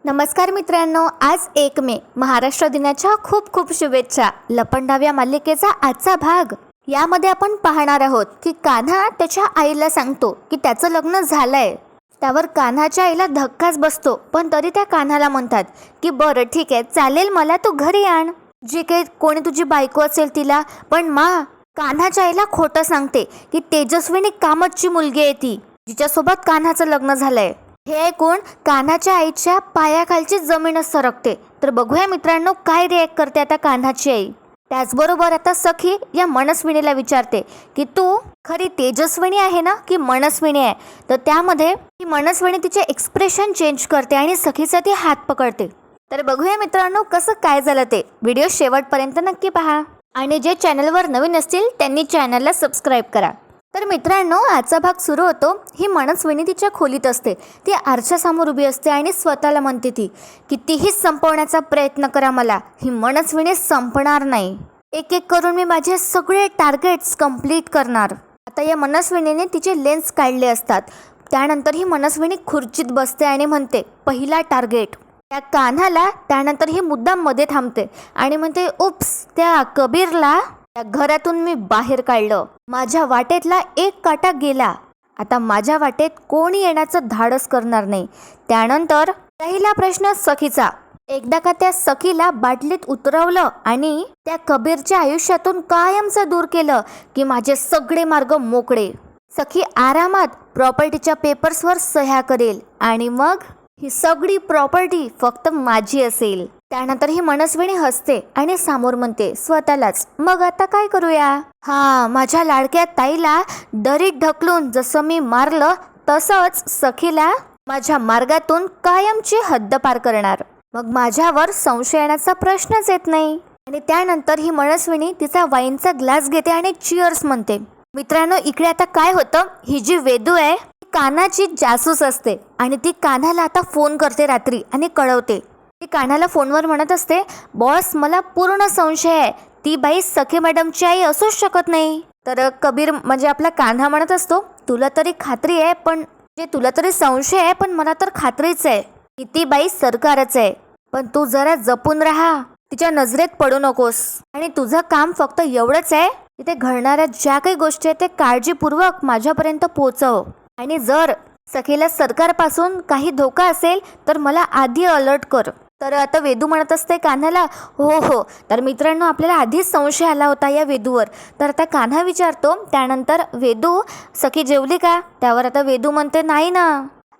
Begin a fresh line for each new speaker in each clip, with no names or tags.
नमस्कार मित्रांनो, आज 1 मे महाराष्ट्र दिनाच्या खूप खूप शुभेच्छा. लपंडाव या मालिकेचा आजचा भाग. यामध्ये आपण पाहणार आहोत की कान्हा त्याच्या आईला सांगतो की त्याचं लग्न झालंय. त्यावर कान्हाच्या आईला धक्काच बसतो, पण तरी त्या कान्हाला म्हणतात की बरं ठीक आहे, चालेल, मला तू घरी आण, जी काही कोणी तुझी बायको असेल तिला. पण कान्हाच्या आईला खोटं सांगते की तेजस्विनी कामतची मुलगी आहे ती, जिच्यासोबत कान्हाचं लग्न झालंय. हे ऐकून कान्हाच्या आईच्या पायाखालची जमीनच सरकते. तर बघूया मित्रांनो, काय रिॲक्ट करते आता कान्हाची आई. त्याचबरोबर आता सखी या मनस्विनीला विचारते की तू खरी तेजस्विनी आहे ना की मनस्विनी आहे. तर त्यामध्ये ती मनस्विनी तिचे एक्सप्रेशन चेंज करते आणि सखीचा ती हात पकडते. तर बघूया मित्रांनो कसं काय झालं ते. व्हिडिओ शेवटपर्यंत नक्की पहा आणि जे चॅनलवर नवीन असतील त्यांनी चॅनलला सबस्क्राईब करा. तर मित्रांनो, आजचा भाग सुरू होतो. ही मनस्विनी तिच्या खोलीत असते. ती आरशासमोर उभी असते आणि स्वतःला म्हणते ती कितीही संपवण्याचा प्रयत्न करा, मला ही मनस्विनी संपणार नाही. एक एक करून मी माझे सगळे टार्गेट्स कंप्लीट करणार. आता या मनस्विनीने तिचे लेन्स काढले असतात. त्यानंतर ही मनस्विनी खुर्चीत बसते आणि म्हणते पहिला टार्गेट. त्या कान्हाला त्यानंतर ही मुद्दाम मध्ये थांबते आणि म्हणते उप्स, त्या कबीरला त्या घरातून मी बाहेर काढलं. माझ्या वाटेतला एक काटा गेला. आता माझ्या वाटेत कोणी येण्याचं धाडस करणार नाही. त्यानंतर पहिला प्रश्न सखीचा. एकदा का त्या सखीला बाटलीत उतरवलं आणि त्या कबीरच्या आयुष्यातून कायमचं दूर केलं की माझे सगळे मार्ग मोकळे. सखी आरामात प्रॉपर्टीच्या पेपर्सवर सह्या करेल आणि मग ही सगळी प्रॉपर्टी फक्त माझी असेल. त्यानंतर ही मनस्विनी हसते आणि समोर म्हणते स्वतःलाच, मग आता काय करूया? माझ्या लाडक्या ताईला दरीत ढकलून जसं मी मारलं तसंच सखीला माझ्या मार्गातून कायमची हद्दपार करणार. मग माझ्यावर संशय येण्याचा प्रश्नच येत नाही. आणि त्यानंतर ही मनस्विनी तिचा वाईनचा ग्लास घेते आणि चिअर्स म्हणते. मित्रांनो, इकडे आता काय होतं, ही जी वेदू आहे कान्हाची जासूस असते आणि ती कान्हाला आता फोन करते रात्री आणि कळवते. ती कान्हाला फोनवर म्हणत असते, बॉस, मला पूर्ण संशय आहे, ती बाई सखी मॅडमची आई असूच शकत नाही. तर कबीर म्हणजे आपला कान्हा म्हणत असतो, तुला तरी खात्री आहे, पण तुला तरी संशय आहे, पण मला तर खात्रीच आहे की ती बाई सरकारच आहे. पण तू जरा जपून राहा, तिच्या नजरेत पडू नकोस. आणि तुझं काम फक्त एवढंच आहे, तिथे घडणाऱ्या ज्या काही गोष्टी आहेत ते काळजीपूर्वक माझ्यापर्यंत पोहोचव. आणि जर सखीला सरकारपासून काही धोका असेल तर मला आधी अलर्ट कर. तर आता वेदू म्हणत असते कान्हाला, हो. तर मित्रांनो, आपल्याला आधीच संशय आला होता या वेदूवर. तर आता कान्हा विचारतो, त्यानंतर वेदू, सखी जेवली का? त्यावर आता वेदू म्हणते, नाही ना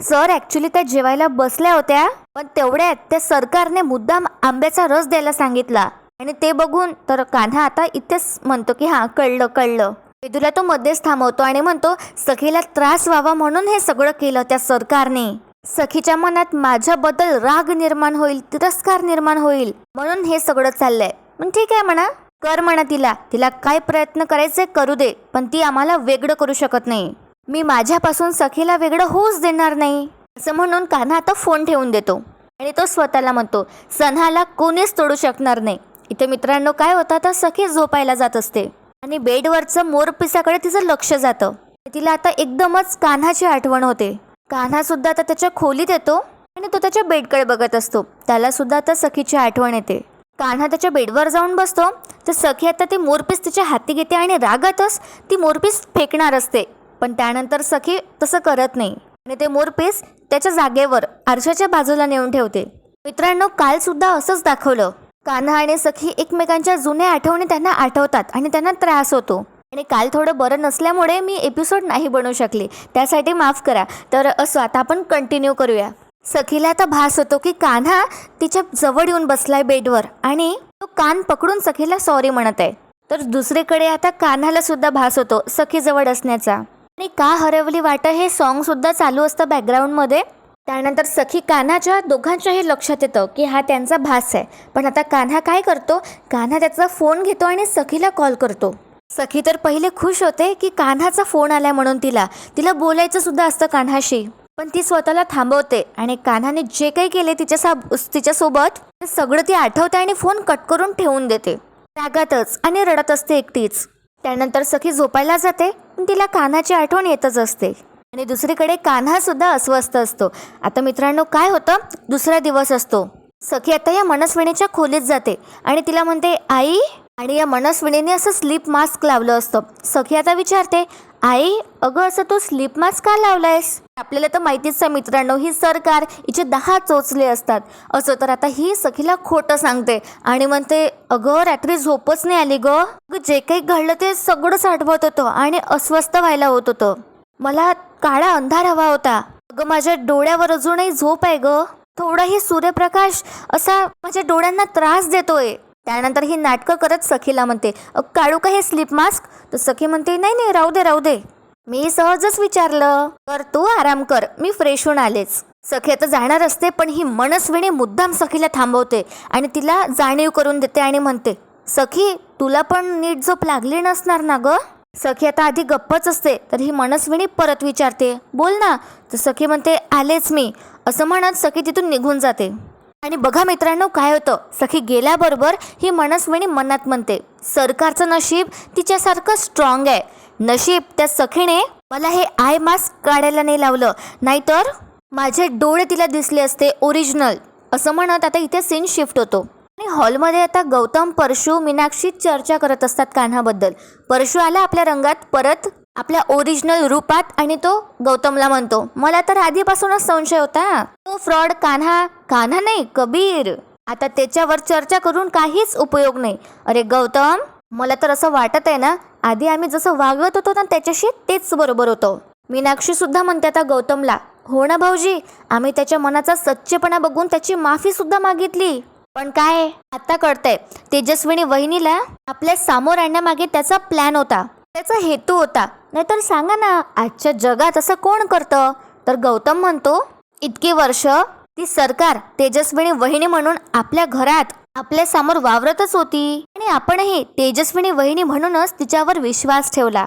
सर, ॲक्च्युली त्या जेवायला बसल्या होत्या, पण तेवढ्यात त्या सरकारने मुद्दाम आंब्याचा रस द्यायला सांगितला. आणि ते बघून तर कान्हा आता इथेच म्हणतो की कळलं. वेदूला तो मध्येच थांबवतो आणि म्हणतो, सखीला त्रास व्हावा म्हणून हे सगळं केलं त्या सरकारने. सखीच्या मनात माझ्याबद्दल राग निर्माण होईल, तिरस्कार निर्माण होईल, म्हणून हे सगळं चाललंय. पण ठीक आहे म्हणा, कर म्हणा, तिला काय प्रयत्न करायचे करू दे, पण ती आम्हाला वेगळं करू शकत नाही. मी माझ्यापासून सखीला वेगळं होऊच देणार नाही. असं म्हणून कान्हा आता फोन ठेवून देतो आणि तो स्वतःला म्हणतो, सन्हाला कोणीच तोडू शकणार नाही. इथे मित्रांनो काय होतं, तर सखी झोपायला जात असते आणि बेडवरचं मोरपिसाकडे तिचं लक्ष जातं. तिला आता एकदमच कान्हाची आठवण होते. कान्हा सुद्धा आता त्याच्या खोलीत येतो आणि तो त्याच्या बेडकडे बघत असतो. त्याला सुद्धा आता सखीची आठवण येते. कान्हा त्याच्या बेडवर जाऊन बसतो तर सखी आता ते मोरपीस तिच्या हाती घेते आणि रागातच ती मोरपीस फेकणार असते. पण त्यानंतर सखी तसं करत नाही आणि ते मोरपीस त्याच्या जागेवर आरशाच्या बाजूला नेऊन ठेवते. मित्रांनो, काल सुद्धा असंच दाखवलं. कान्हा आणि सखी एकमेकांच्या जुन्या आठवणी त्यांना आठवतात आणि त्यांना त्रास होतो. आणि काल थोडं बरं नसल्यामुळे मी एपिसोड नाही बनवू शकले, त्यासाठी माफ करा. तर असं आता आपण कंटिन्यू करूया. सखीला आता भास होतो की कान्हा तिच्या जवळ येऊन बसलाय बेडवर आणि तो कान पकडून सखीला सॉरी म्हणत आहे. तर दुसरीकडे आता कान्हाला सुद्धा भास होतो सखीजवळ असण्याचा. आणि का हरवली वाट हे सॉन्ग सुद्धा चालू असतं बॅकग्राऊंडमध्ये. त्यानंतर सखी कान्हाच्या दोघांच्याही लक्षात येतं की हा त्यांचा भास आहे. पण आता कान्हा काय करतो, कान्हा त्याचा फोन घेतो आणि सखीला कॉल करतो. सखी तर पहिले खुश होते की कान्हाचा फोन आलाय म्हणून तिला बोलायचं सुद्धा असतं कान्हाशी. पण ती स्वतःला थांबवते आणि कान्हाने जे काही केले तिच्यासोबत ते सगळं ती आठवते आणि फोन कट करून ठेवून देते रागातच आणि रडत असते एकटीच. त्यानंतर सखी झोपायला जाते पण तिला कान्हाची आठवण येतच असते. आणि दुसरीकडे कान्हा सुद्धा अस्वस्थ असतो. आता मित्रांनो काय होतं, दुसरा दिवस असतो. सखी आता या मनस्विनीच्या खोलीत जाते आणि तिला म्हणते आई. आणि या मनस्विनीने असं स्लीप मास्क लावलं असतं. सखी आता विचारते, आई अगं असं तू स्लीप मास्क का लावलायस? आपल्याला तर माहितीच आहे मित्रांनो, ही सरकार हिचे 10 चोचले असतात असं. तर आता ही सखीला खोटं सांगते आणि म्हणते, अगं रात्री झोपच नाही आली ग. जे काही घडलं ते सगळंच आठवत होतं आणि अस्वस्थ व्हायला होत होतं. मला काळा अंधार हवा होता. अगं माझ्या डोळ्यावर अजूनही झोप आहे ग. थोडाही सूर्यप्रकाश असा माझ्या डोळ्यांना त्रास देतोय. त्यानंतर ही नाटकं करत सखीला म्हणते, काढू का हे स्लीप मास्क? तर सखी म्हणते, नाही नाही राहू दे राहू दे, मी सहजच विचारलं. कर तू आराम कर, मी फ्रेश होऊन आलेच. सखी आता जाणार असते पण ही मनस्विनी मुद्दाम सखीला थांबवते आणि तिला जाणीव करून देते आणि म्हणते, सखी तुला पण नीट झोप लागली नसणार ना ग? सखी आता आधी गप्पच असते तर ही मनस्विनी परत विचारते, बोल ना. तर सखी म्हणते, आलेच मी, असं म्हणत सखी तिथून निघून जाते. आणि बघा मित्रांनो काय होतं, सखी गेल्याबरोबर ही मनस्विनी मनात म्हणते, सरकारचं नशीब तिच्यासारखं स्ट्रॉंग आहे. नशीब त्या सखीने मला हे आय मास्क काढायला नाही लावलं, नाहीतर माझे डोळे तिला दिसले असते ओरिजिनल. असं म्हणत आता इथे सीन शिफ्ट होतो आणि हॉलमध्ये आता गौतम, परशू, मीनाक्षी चर्चा करत असतात कान्हाबद्दल. परशू आला आपल्या रंगात परत, आपल्या ओरिजिनल रूपात, आणि तो गौतमला म्हणतो, मला तर आधीपासूनच संशय होता, तो फ्रॉड कान्हा नाही कबीर. आता त्याच्यावर चर्चा करून काहीच उपयोग नाही. अरे गौतम, मला तर असं वाटत आहे ना, आधी आम्ही जसं वागत होतो ना त्याच्याशी तेच बरोबर होतं. मीनाक्षी सुद्धा म्हणते आता गौतमला, हो ना भाऊजी, आम्ही त्याच्या मनाचा सच्चेपणा बघून त्याची माफी सुद्धा मागितली. पण काय आता कळतंय, तेजस्विनी वहिनीला आपल्या समोर आणण्यामागे त्याचा प्लॅन होता, त्याचा हेतू होता. नाहीतर सांगा ना, आजच्या जगात असं कोण करतं? तर गौतम म्हणतो, इतकी वर्ष ती सरकार तेजस्विनी वहिनी म्हणून आपल्या घरात आपल्या समोर वावरतच होती आणि आपणही तेजस्विनी वहिनी म्हणूनच तिच्यावर विश्वास ठेवला.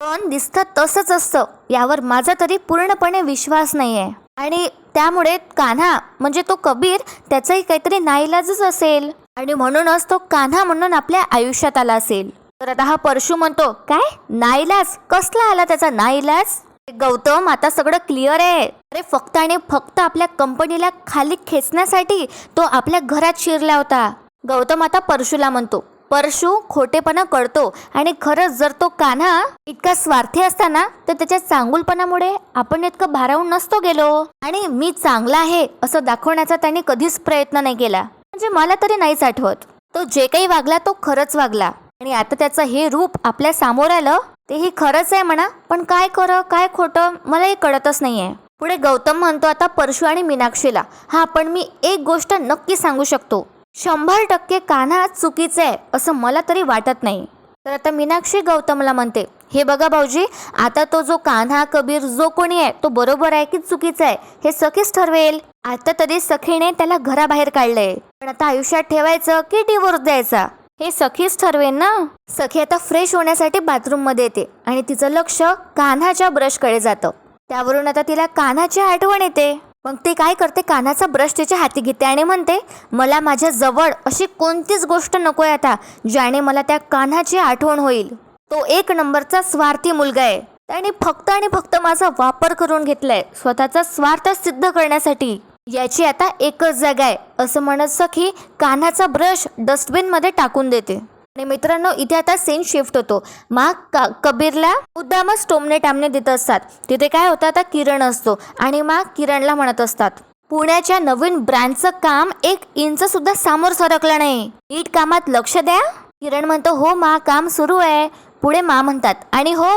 पण दिसतं तसंच असतं यावर माझा तरी पूर्णपणे विश्वास नाही आहे. आणि त्यामुळे कान्हा म्हणजे तो कबीर, त्याचाही काहीतरी नाईलाजच असेल आणि म्हणूनच तो कान्हा म्हणून आपल्या आयुष्यात आला असेल. तर आता हा परशू म्हणतो, काय नाईलाज? कसला आला त्याचा नाईलाज? गौतम आता सगळं क्लिअर आहे. अरे फक्त आणि फक्त आपल्या कंपनीला खाली खेचण्यासाठी तो आपल्या घरात शिरला होता. गौतम आता परशूला म्हणतो, परशू खोटेपणा करतो आणि खरंच जर तो कान्हा इतका स्वार्थी असता ना तर त्याच्या चांगुलपणामुळे आपण इतकं भारावून नसतो गेलो. आणि मी चांगला आहे असं दाखवण्याचा त्याने कधीच प्रयत्न नाही केला. म्हणजे मला तरी नाहीच आठवत. तो जे काही वागला तो खरंच वागला आणि आता त्याचं हे रूप आपल्या समोर आलं तेही खरंच आहे म्हणा. पण काय खरं काय खोटं मला हे कळतच नाहीये. पुढे गौतम म्हणतो आता परशू आणि मीनाक्षीला, हा पण मी एक गोष्ट नक्की सांगू शकतो, 100% कान्हा चुकीचं आहे असं मला तरी वाटत नाही. तर आता मीनाक्षी गौतमला म्हणते, हे बघा भाऊजी, आता तो जो कान्हा कबीर जो कोणी आहे तो बरोबर आहे की चुकीचा आहे हे सखीच ठरवेल. आता तरी सखीने त्याला घराबाहेर काढलंय, पण आता आयुष्यात ठेवायचं की डिवोर्स द्यायचा हे सखीच ठरवेल ना. सखी आता फ्रेश होण्यासाठी बाथरूम मध्ये येते आणि तिचं लक्ष कान्हाच्या ब्रशकडे जातं. त्यावरून आता तिला कान्हाची आठवण येते. मग ती काय करते, कान्हाचा ब्रश तिच्या हाती घेते आणि म्हणते, मला माझ्या जवळ अशी कोणतीच गोष्ट नकोय आता ज्याने मला त्या कान्हाची आठवण होईल. तो 1 नंबरचा स्वार्थी मुलगा आहे. त्याने फक्त आणि फक्त माझा वापर करून घेतलाय स्वतःचा स्वार्थ सिद्ध करण्यासाठी. याची आता एकच जागा आहे असं म्हणत सखी कान्हाचा ब्रश डस्टबिन मध्ये टाकून देते. आणि मित्रांनो इथे आता सीन शिफ्ट होतो. मग कबीरला मुद्दामच टोमणे टामणे देत असतात. तिथे काय होतं, आता किरण असतो आणि मग किरणला म्हणत असतात, पुण्याच्या नवीन ब्रँडचं काम 1 इंच सुद्धा समोर सरकलं नाही, नीट कामात लक्ष द्या. किरण म्हणतो, हो मा काम सुरू आहे. पुढे मा म्हणतात, आणि हो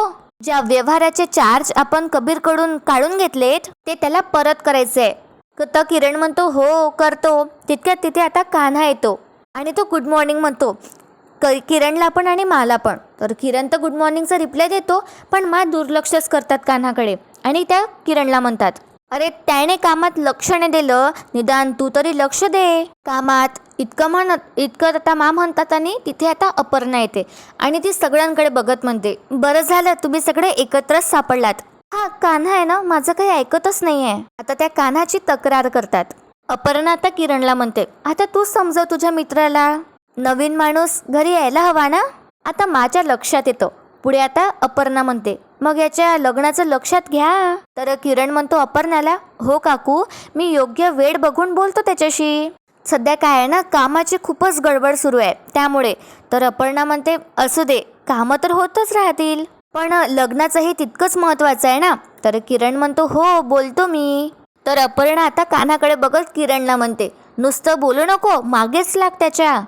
ज्या व्यवहाराचे चार्ज आपण कबीरकडून काढून घेतलेत ते त्याला परत करायचे. तर किरण म्हणतो, हो करतो. तितक्यात तिथे आता कान्हा येतो आणि तो गुड मॉर्निंग म्हणतो किरणला पण आणि माला पण. तर किरण तर गुड मॉर्निंगचा रिप्लाय देतो पण मा दुर्लक्षच करतात कान्हाकडे आणि त्या किरणला म्हणतात, अरे त्याने कामात लक्ष नाही दिलं, निदान तू तरी लक्ष दे कामात. इतकं आता मा म्हणतात आणि तिथे आता अपर्णा येते आणि ती सगळ्यांकडे बघत म्हणते, बरं झालं तुम्ही सगळे एकत्रच सापडलात. हा कान्हा आहे ना, माझं काही ऐकतच नाहीये. आता त्या कान्हाची तक्रार करतात. अपर्णा आता किरणला म्हणते, आता तू समजव तुझ्या मित्राला, नवीन माणूस घरी यायला हवा ना. आता माझ्या लक्षात येतं. पुढे आता अपर्णा म्हणते, मग याच्या लग्नाचं लक्षात घ्या. तर किरण म्हणतो अपर्णाला, हो काकू, मी योग्य वेळ बघून बोलतो त्याच्याशी. सध्या काय आहे ना, कामाची खूपच गडबड सुरू आहे त्यामुळे. तर अपर्णा म्हणते असू दे, कामं तर होतच राहतील, पण लग्नाचंही तितकंच महत्वाचं आहे ना. तर किरण म्हणतो हो बोलतो मी. तर अपर्णा आता कान्हाकडे बघत किरणला म्हणते, नुसतं बोलू नको, मागेच लाग त्याच्या.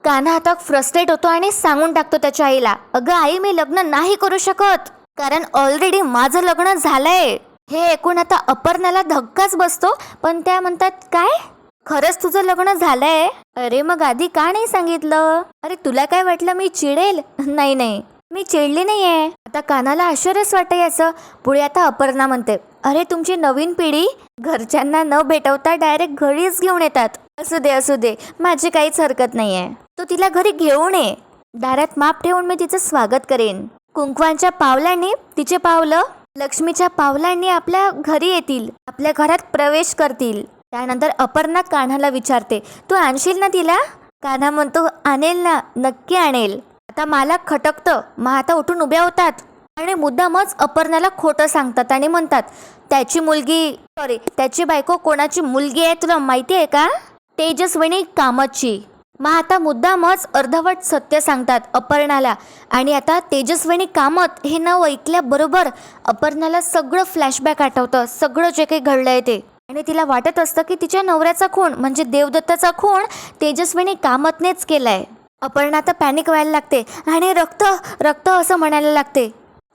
कान्हा आता फ्रस्ट्रेट होतो आणि सांगून टाकतो त्याच्या आईला, अगं आई, मी लग्न नाही करू शकत, कारण ऑलरेडी माझं लग्न झालंय. हे ऐकून आता अपर्णाला धक्काच बसतो. पण त्या म्हणतात, काय, खरंच तुझं लग्न झालंय? अरे मग आधी का नाही सांगितलं? अरे तुला काय वाटलं मी चिडेल? नाही नाही, मी चिडली नाहीये. आता कानाला आश्चर्यच वाटतं याचं. पुढे आता अपर्णा म्हणते, अरे तुमची नवीन पिढी घरच्यांना न भेटवता डायरेक्ट घरीच घेऊन येतात. असू दे असू दे, माझी काहीच हरकत नाहीये. तू तिला घरी घेऊन ये, दारात माप ठेवून मी तिचं स्वागत करेन. कुंकवांच्या पावलांनी तिचे पावलं लक्ष्मीच्या पावलांनी आपल्या घरी येतील, आपल्या घरात प्रवेश करतील. त्यानंतर अपर्णा कान्हाला विचारते, तू आणशील ना तिला? कान्हा म्हणतो, आणेल ना, नक्की आणेल. आता मला खटकतं. मग आता उठून उभ्या होतात आणि मुद्दामच अपर्णाला खोटं सांगतात आणि म्हणतात, त्याची बायको कोणाची मुलगी आहे तुला माहिती आहे का? तेजस्विनी कामतची. मग आता मुद्दामच अर्धवट सत्य सांगतात अपर्णाला. आणि आता तेजस्विनी कामत हे नाव ऐकल्याबरोबर अपर्णाला सगळं फ्लॅशबॅक आठवतं, सगळं जे काही घडलंय ते. आणि तिला वाटत असतं की तिच्या नवऱ्याचा खून म्हणजे देवदत्ताचा खून तेजस्विनी कामतनेच केलाय. अपर्णा आता पॅनिक व्हायला लागते आणि रक्त रक्त असं म्हणायला लागते.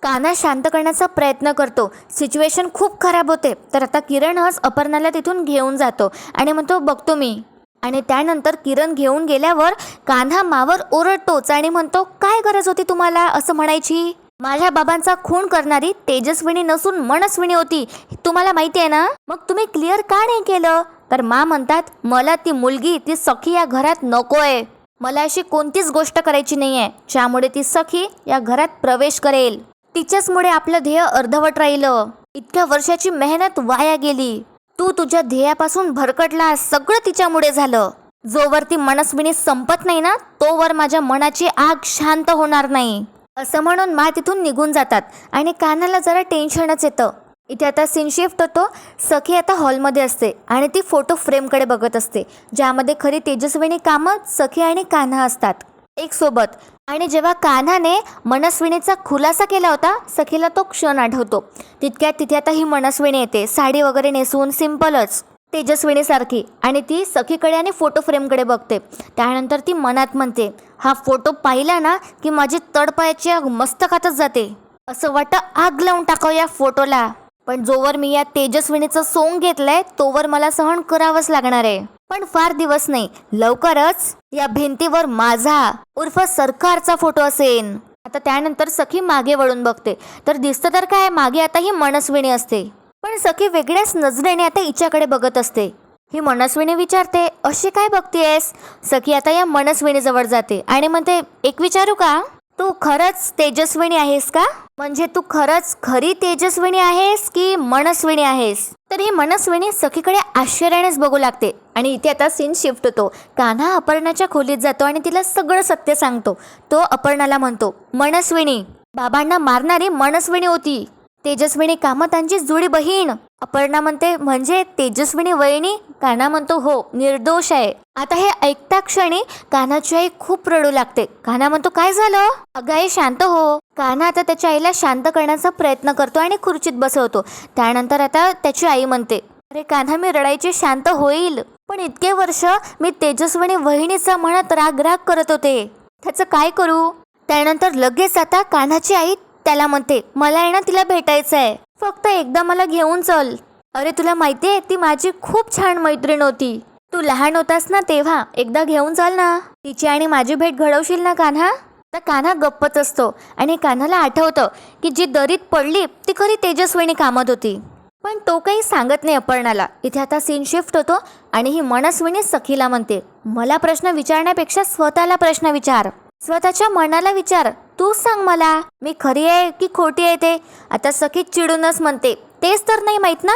कान्हा शांत करण्याचा प्रयत्न करतो. सिच्युएशन खूप खराब होते. तर आता किरणच अपर्णाला तिथून घेऊन जातो आणि म्हणतो, बघतो मी. आणि त्यानंतर किरण घेऊन गेल्यावर कान्हा मावर ओरडतोच आणि म्हणतो, काय गरज होती तुम्हाला असं म्हणायची? माझ्या बाबांचा खून करणारी तेजस्विनी नसून मनस्विनी होती, तुम्हाला माहिती आहे ना? मग तुम्ही क्लिअर का नाही केलं? तर मा म्हणतात, मला ती मुलगी, ती सखी या घरात नकोय. मला अशी कोणतीच गोष्ट करायची नाहीये ज्यामुळे ती सखी या घरात प्रवेश करेल. तिच्याचमुळे आपलं ध्येय अर्धवट राहिलं. इतक्या वर्षाची मेहनत वाया गेली. तू तुझ्या ध्येयापासून भरकटला, सगळं तिच्यामुळे झालं. जोवर ती मनस्विनी संपत नाही ना, तोवर माझ्या मनाची आग शांत होणार नाही. असं म्हणून मा तिथून निघून जातात आणि कान्हाला जरा टेन्शनच येतं. इथे आता सीन शिफ्ट होतो. सखी आता हॉलमध्ये असते आणि ती फोटो फ्रेमकडे बघत असते, ज्यामध्ये खरी तेजस्विनी कामत, सखी आणि कान्हा असतात एक सोबत. आणि जेव्हा कान्हाने मनस्विनीचा खुलासा केला होता, सखीला तो क्षण आठवतो. तितक्यात तिथे आता ही मनस्विनी येते, साडी वगैरे नेसून, सिम्पलच तेजस्विनीसारखी. आणि ती सखीकडे आणि फोटो फ्रेमकडे बघते. त्यानंतर ती मनात म्हणते, हा फोटो पाहिला ना की माझी तडपायाची आग मस्तकातच जाते. असं वाटतं आग लावून टाकावं या फोटोला. पण जोवर मी या तेजस्विनीचं सोंग घेतलंय तोवर मला सहन करावंच लागणार आहे. पण फार दिवस नाही, लवकरच या भिंतीवर माझा उर्फ सरकारचा फोटो असेल. आता त्यानंतर सखी मागे वळून बघते तर दिसतं तर काय, मागे आता ही मनस्विनी असते. पण सखी वेगळ्याच नजरेने आता हिच्याकडे बघत असते. ही मनस्विनी विचारते, अशी काय बघतेस? सखी आता या मनस्विनी जवळ जाते आणि म्हणते, एक विचारू का? तू खरंच तेजस्विनी आहेस का? म्हणजे तू खरंच खरी तेजस्विनी आहेस की मनस्विनी आहेस? तर ही मनस्विनी सखीकडे आश्चर्यानेच बघू लागते. आणि इथे आता सीन शिफ्ट होतो. कान्हा अपर्णाच्या खोलीत जातो आणि तिला सगळं सत्य सांगतो. तो अपर्णाला म्हणतो, मनस्विनी बाबांना मारणारी मनस्विनी होती, तेजस्विनी कामतांची जुळी बहीण. अपर्णा म्हणते, म्हणजे तेजस्विनी वहिनी? कान्हा म्हणतो, हो, निर्दोष आहे. आता हे ऐकता क्षणी कान्हाची आई खूप रडू लागते. कान्हा म्हणतो, काय झालं? अगं आई शांत हो. कान्हा आता त्याच्या आईला शांत करण्याचा प्रयत्न करतो आणि खुर्चीत बसवतो. त्यानंतर आता त्याची आई म्हणते, अरे कान्हा, मी रडायची शांत होईल, पण इतके वर्ष मी तेजस्विनी वहिनीचा म्हणत राग राग करत होते, त्याचं काय करू? त्यानंतर लगेच आता कान्हाची आई त्याला म्हणते, मला आहे ना तिला भेटायचं आहे, फक्त एकदा मला घेऊन चल. अरे तुला माहितीये, ती माझी खूप छान मैत्रीण होती. तू लहान होतास ना तेव्हा, एकदा घेऊन चल ना. तिची आणि माझी भेट घडवशील ना कान्हा? तर कान्हा गप्पच असतो आणि कान्हाला आठवतं की जी दरीत पडली ती खरी तेजस्विनी कामत होती. पण तो काही सांगत नाही अपर्णाला. इथे आता सीन शिफ्ट होतो आणि ही मनस्विनी सखीला म्हणते, मला प्रश्न विचारण्यापेक्षा स्वतःला प्रश्न विचार, स्वतःच्या मनाला विचार. तू सांग मला, मी खरी आहे की खोटी आहे ते? आता सखी चिडूनच म्हणते, तेच तर नाही माहित ना.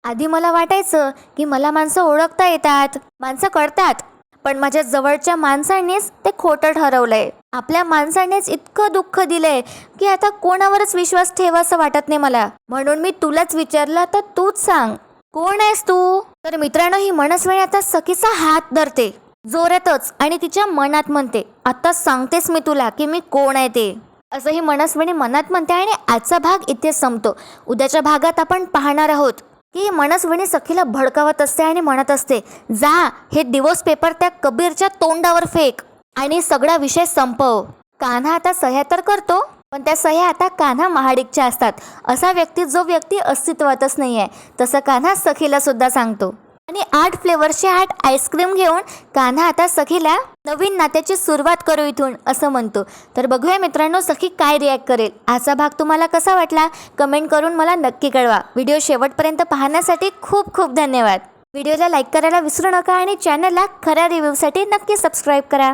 आधी मला वाटायचं की मला माणसं ओळखता येतात, माणसं कळतात, पण माझ्या जवळच्या माणसांनीच ते खोटं ठरवलंय. आपल्या माणसानेच इतकं दुःख दिलंय की आता कोणावरच विश्वास ठेवासा वाटत नाही मला. म्हणून मी तुलाच विचारलं, तर तूच सांग कोण आहेस तू. तर मित्रांनो, ही मनस्विनी आता सखीचा हात धरते जोरातच आणि तिच्या मनात म्हणते, आता सांगतेस मी तुला की मी कोण आहे ते. असं ही मनस्विनी मनात म्हणते आणि आजचा भाग इथे संपतो. उद्याच्या भागात आपण पाहणार आहोत की मनस्विनी सखीला भडकावत असते आणि म्हणत असते, जा हे डिवोर्स पेपर त्या कबीरच्या तोंडावर फेक आणि सगळा विषय संपव. कान्हा आता सह्या तर करतो, पण त्या सह्या आता कान्हा महाडिकच्या असतात. असा व्यक्ती अस्तित्वातच नाही आहे. तसं कान्हा सखीला सुद्धा सांगतो आणि 8 फ्लेवर्सचे 8 आईस्क्रीम घेऊन कान्हा आता सखीला नवीन नात्याची सुरुवात करू इथून असं म्हणतो. तर बघूया मित्रांनो, सखी काय रिॲक्ट करेल. आजचा भाग तुम्हाला कसा वाटला कमेंट करून मला नक्की कळवा. व्हिडिओ शेवटपर्यंत पाहण्यासाठी खूप खूप धन्यवाद. व्हिडिओला लाईक करायला विसरू नका आणि चॅनलला खऱ्या रिव्ह्यूसाठी नक्की सबस्क्राईब करा.